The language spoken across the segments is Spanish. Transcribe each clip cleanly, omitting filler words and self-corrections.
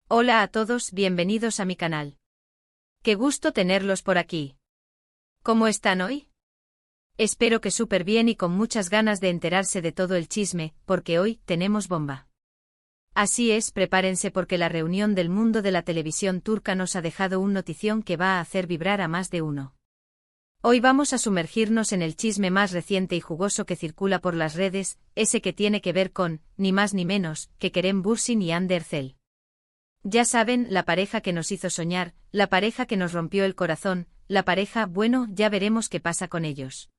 Hola a todos, bienvenidos a mi canal. Qué gusto tenerlos por aquí. ¿Cómo están hoy? Espero que súper bien y con muchas ganas de enterarse de todo el chisme, porque hoy tenemos bomba. Así es, prepárense porque la reunión del mundo de la televisión turca nos ha dejado un notición que va a hacer vibrar a más de uno. Hoy vamos a sumergirnos en el chisme más reciente y jugoso que circula por las redes, ese que tiene que ver con, ni más ni menos, que Kerem Bürsin y Hande Erçel. Ya saben, la pareja que nos hizo soñar, la pareja que nos rompió el corazón, la pareja, bueno, ya veremos qué pasa con ellos.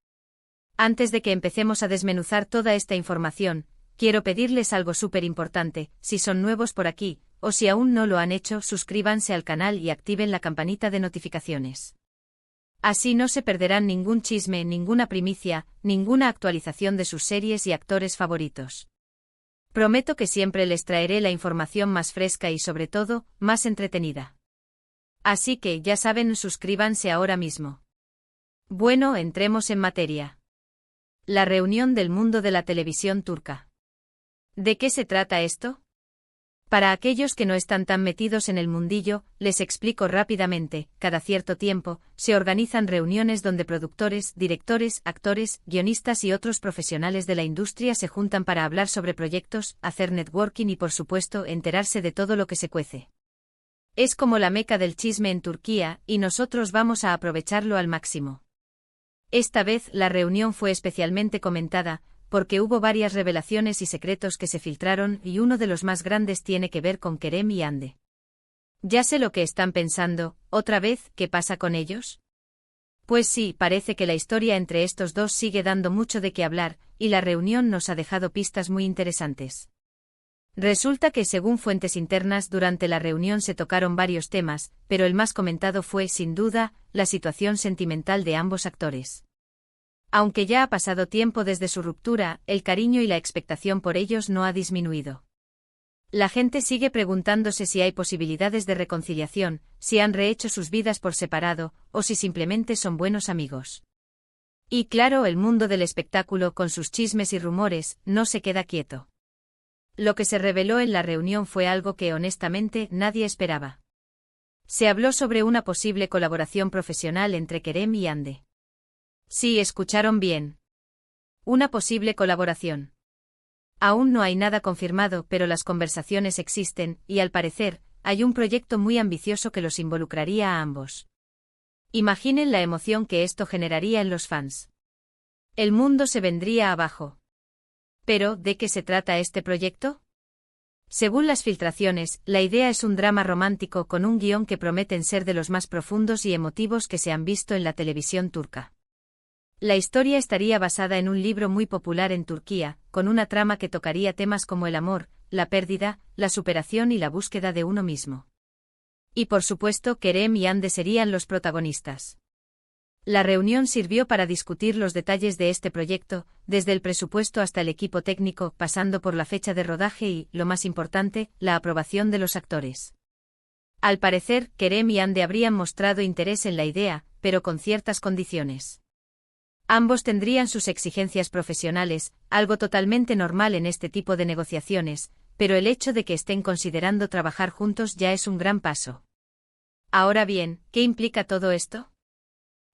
Antes de que empecemos a desmenuzar toda esta información, quiero pedirles algo súper importante, si son nuevos por aquí, o si aún no lo han hecho, suscríbanse al canal y activen la campanita de notificaciones. Así no se perderán ningún chisme, ninguna primicia, ninguna actualización de sus series y actores favoritos. Prometo que siempre les traeré la información más fresca y sobre todo, más entretenida. Así que, ya saben, suscríbanse ahora mismo. Bueno, entremos en materia. La reunión del mundo de la televisión turca. ¿De qué se trata esto? Para aquellos que no están tan metidos en el mundillo, les explico rápidamente. Cada cierto tiempo, se organizan reuniones donde productores, directores, actores, guionistas y otros profesionales de la industria se juntan para hablar sobre proyectos, hacer networking y por supuesto enterarse de todo lo que se cuece. Es como la meca del chisme en Turquía, y nosotros vamos a aprovecharlo al máximo. Esta vez la reunión fue especialmente comentada, porque hubo varias revelaciones y secretos que se filtraron y uno de los más grandes tiene que ver con Kerem y Hande. Ya sé lo que están pensando, ¿otra vez, qué pasa con ellos? Pues sí, parece que la historia entre estos dos sigue dando mucho de qué hablar, y la reunión nos ha dejado pistas muy interesantes. Resulta que según fuentes internas durante la reunión se tocaron varios temas, pero el más comentado fue, sin duda, la situación sentimental de ambos actores. Aunque ya ha pasado tiempo desde su ruptura, el cariño y la expectación por ellos no ha disminuido. La gente sigue preguntándose si hay posibilidades de reconciliación, si han rehecho sus vidas por separado, o si simplemente son buenos amigos. Y claro, el mundo del espectáculo con sus chismes y rumores, no se queda quieto. Lo que se reveló en la reunión fue algo que honestamente nadie esperaba. Se habló sobre una posible colaboración profesional entre Kerem y Hande. Sí, escucharon bien. Una posible colaboración. Aún no hay nada confirmado, pero las conversaciones existen, y al parecer, hay un proyecto muy ambicioso que los involucraría a ambos. Imaginen la emoción que esto generaría en los fans. El mundo se vendría abajo. Pero, ¿de qué se trata este proyecto? Según las filtraciones, la idea es un drama romántico con un guión que prometen ser de los más profundos y emotivos que se han visto en la televisión turca. La historia estaría basada en un libro muy popular en Turquía, con una trama que tocaría temas como el amor, la pérdida, la superación y la búsqueda de uno mismo. Y por supuesto, Kerem y Hande serían los protagonistas. La reunión sirvió para discutir los detalles de este proyecto, desde el presupuesto hasta el equipo técnico, pasando por la fecha de rodaje y, lo más importante, la aprobación de los actores. Al parecer, Kerem y Hande habrían mostrado interés en la idea, pero con ciertas condiciones. Ambos tendrían sus exigencias profesionales, algo totalmente normal en este tipo de negociaciones, pero el hecho de que estén considerando trabajar juntos ya es un gran paso. Ahora bien, ¿qué implica todo esto?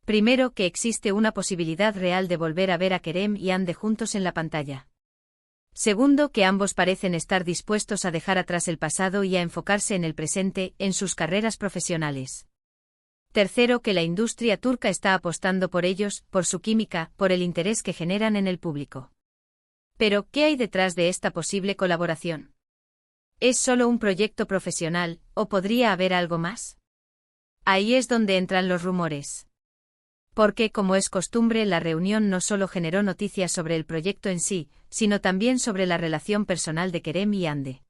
Primero, que existe una posibilidad real de volver a ver a Kerem y Hande juntos en la pantalla. Segundo, que ambos parecen estar dispuestos a dejar atrás el pasado y a enfocarse en el presente, en sus carreras profesionales. Tercero, que la industria turca está apostando por ellos, por su química, por el interés que generan en el público. Pero, ¿qué hay detrás de esta posible colaboración? ¿Es solo un proyecto profesional, o podría haber algo más? Ahí es donde entran los rumores. Porque, como es costumbre, la reunión no solo generó noticias sobre el proyecto en sí, sino también sobre la relación personal de Kerem y Hande.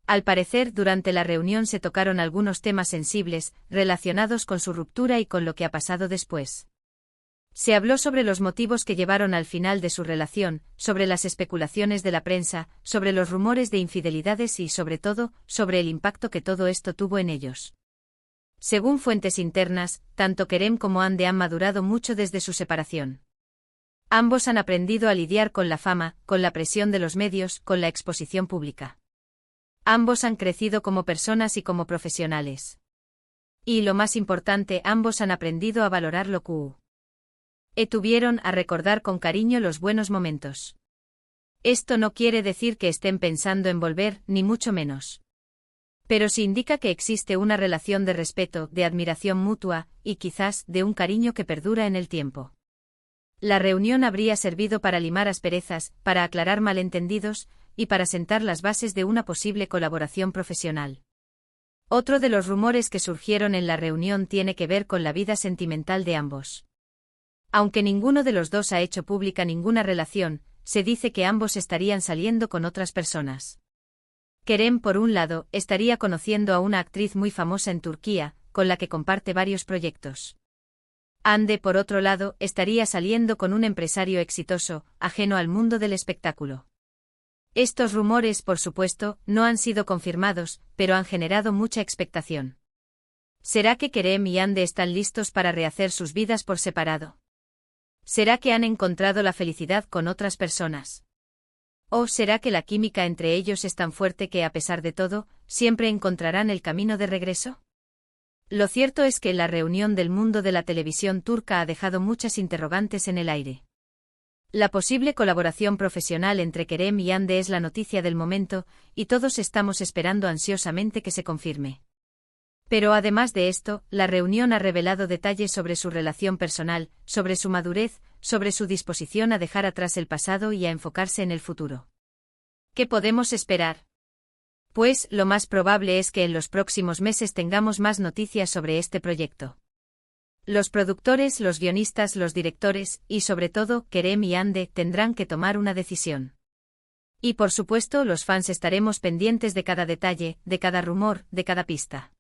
Al parecer, durante la reunión se tocaron algunos temas sensibles, relacionados con su ruptura y con lo que ha pasado después. Se habló sobre los motivos que llevaron al final de su relación, sobre las especulaciones de la prensa, sobre los rumores de infidelidades y, sobre todo, sobre el impacto que todo esto tuvo en ellos. Según fuentes internas, tanto Kerem como Hande han madurado mucho desde su separación. Ambos han aprendido a lidiar con la fama, con la presión de los medios, con la exposición pública. Ambos han crecido como personas y como profesionales. Y lo más importante, ambos han aprendido a valorar lo que tuvieron, a recordar con cariño los buenos momentos. Esto no quiere decir que estén pensando en volver, ni mucho menos. Pero sí indica que existe una relación de respeto, de admiración mutua, y quizás de un cariño que perdura en el tiempo. La reunión habría servido para limar asperezas, para aclarar malentendidos, y para sentar las bases de una posible colaboración profesional. Otro de los rumores que surgieron en la reunión tiene que ver con la vida sentimental de ambos. Aunque ninguno de los dos ha hecho pública ninguna relación, se dice que ambos estarían saliendo con otras personas. Kerem, por un lado, estaría conociendo a una actriz muy famosa en Turquía, con la que comparte varios proyectos. Hande, por otro lado, estaría saliendo con un empresario exitoso, ajeno al mundo del espectáculo. Estos rumores, por supuesto, no han sido confirmados, pero han generado mucha expectación. ¿Será que Kerem y Hande están listos para rehacer sus vidas por separado? ¿Será que han encontrado la felicidad con otras personas? ¿O será que la química entre ellos es tan fuerte que, a pesar de todo, siempre encontrarán el camino de regreso? Lo cierto es que la reunión del mundo de la televisión turca ha dejado muchas interrogantes en el aire. La posible colaboración profesional entre Kerem y Hande es la noticia del momento, y todos estamos esperando ansiosamente que se confirme. Pero además de esto, la reunión ha revelado detalles sobre su relación personal, sobre su madurez, sobre su disposición a dejar atrás el pasado y a enfocarse en el futuro. ¿Qué podemos esperar? Pues, lo más probable es que en los próximos meses tengamos más noticias sobre este proyecto. Los productores, los guionistas, los directores, y sobre todo, Kerem y Hande, tendrán que tomar una decisión. Y por supuesto, los fans estaremos pendientes de cada detalle, de cada rumor, de cada pista.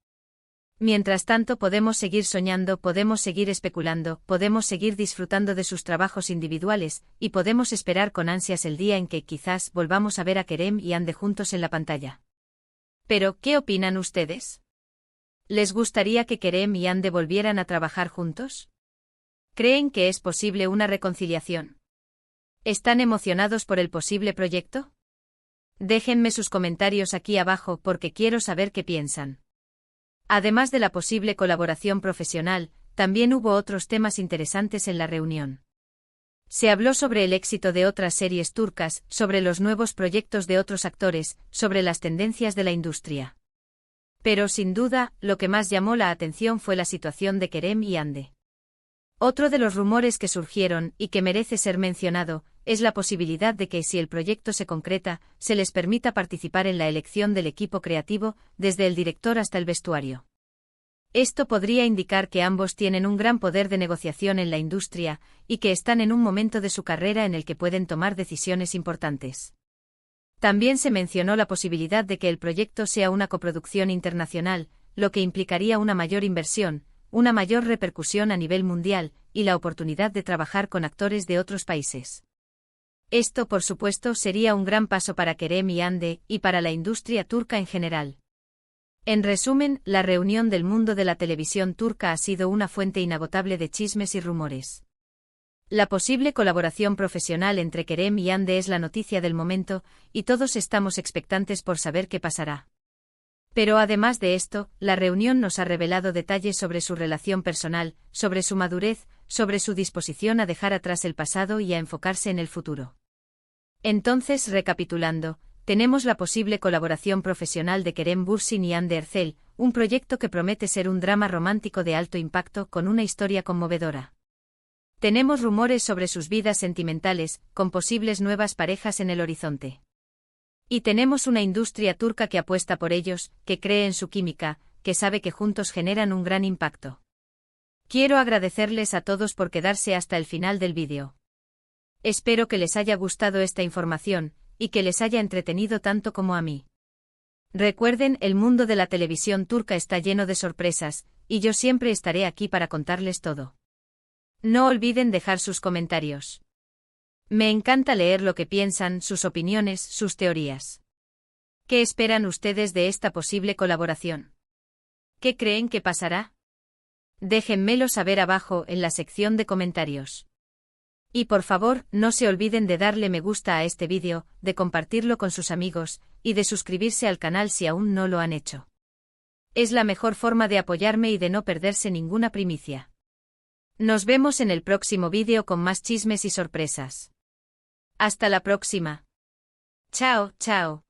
Mientras tanto, podemos seguir soñando, podemos seguir especulando, podemos seguir disfrutando de sus trabajos individuales, y podemos esperar con ansias el día en que quizás volvamos a ver a Kerem y Hande juntos en la pantalla. Pero, ¿qué opinan ustedes? ¿Les gustaría que Kerem y Hande volvieran a trabajar juntos? ¿Creen que es posible una reconciliación? ¿Están emocionados por el posible proyecto? Déjenme sus comentarios aquí abajo porque quiero saber qué piensan. Además de la posible colaboración profesional, también hubo otros temas interesantes en la reunión. Se habló sobre el éxito de otras series turcas, sobre los nuevos proyectos de otros actores, sobre las tendencias de la industria. Pero sin duda, lo que más llamó la atención fue la situación de Kerem y Hande. Otro de los rumores que surgieron, y que merece ser mencionado, es la posibilidad de que, si el proyecto se concreta, se les permita participar en la elección del equipo creativo, desde el director hasta el vestuario. Esto podría indicar que ambos tienen un gran poder de negociación en la industria, y que están en un momento de su carrera en el que pueden tomar decisiones importantes. También se mencionó la posibilidad de que el proyecto sea una coproducción internacional, lo que implicaría una mayor inversión, una mayor repercusión a nivel mundial, y la oportunidad de trabajar con actores de otros países. Esto, por supuesto, sería un gran paso para Kerem y Hande, y para la industria turca en general. En resumen, la reunión del mundo de la televisión turca ha sido una fuente inagotable de chismes y rumores. La posible colaboración profesional entre Kerem y Hande es la noticia del momento, y todos estamos expectantes por saber qué pasará. Pero además de esto, la reunión nos ha revelado detalles sobre su relación personal, sobre su madurez, sobre su disposición a dejar atrás el pasado y a enfocarse en el futuro. Entonces, recapitulando, tenemos la posible colaboración profesional de Kerem Bürsin y Hande Erçel, un proyecto que promete ser un drama romántico de alto impacto con una historia conmovedora. Tenemos rumores sobre sus vidas sentimentales, con posibles nuevas parejas en el horizonte. Y tenemos una industria turca que apuesta por ellos, que cree en su química, que sabe que juntos generan un gran impacto. Quiero agradecerles a todos por quedarse hasta el final del vídeo. Espero que les haya gustado esta información, y que les haya entretenido tanto como a mí. Recuerden, el mundo de la televisión turca está lleno de sorpresas, y yo siempre estaré aquí para contarles todo. No olviden dejar sus comentarios. Me encanta leer lo que piensan, sus opiniones, sus teorías. ¿Qué esperan ustedes de esta posible colaboración? ¿Qué creen que pasará? Déjenmelo saber abajo en la sección de comentarios. Y por favor, no se olviden de darle me gusta a este vídeo, de compartirlo con sus amigos, y de suscribirse al canal si aún no lo han hecho. Es la mejor forma de apoyarme y de no perderse ninguna primicia. Nos vemos en el próximo vídeo con más chismes y sorpresas. Hasta la próxima. Chao, chao.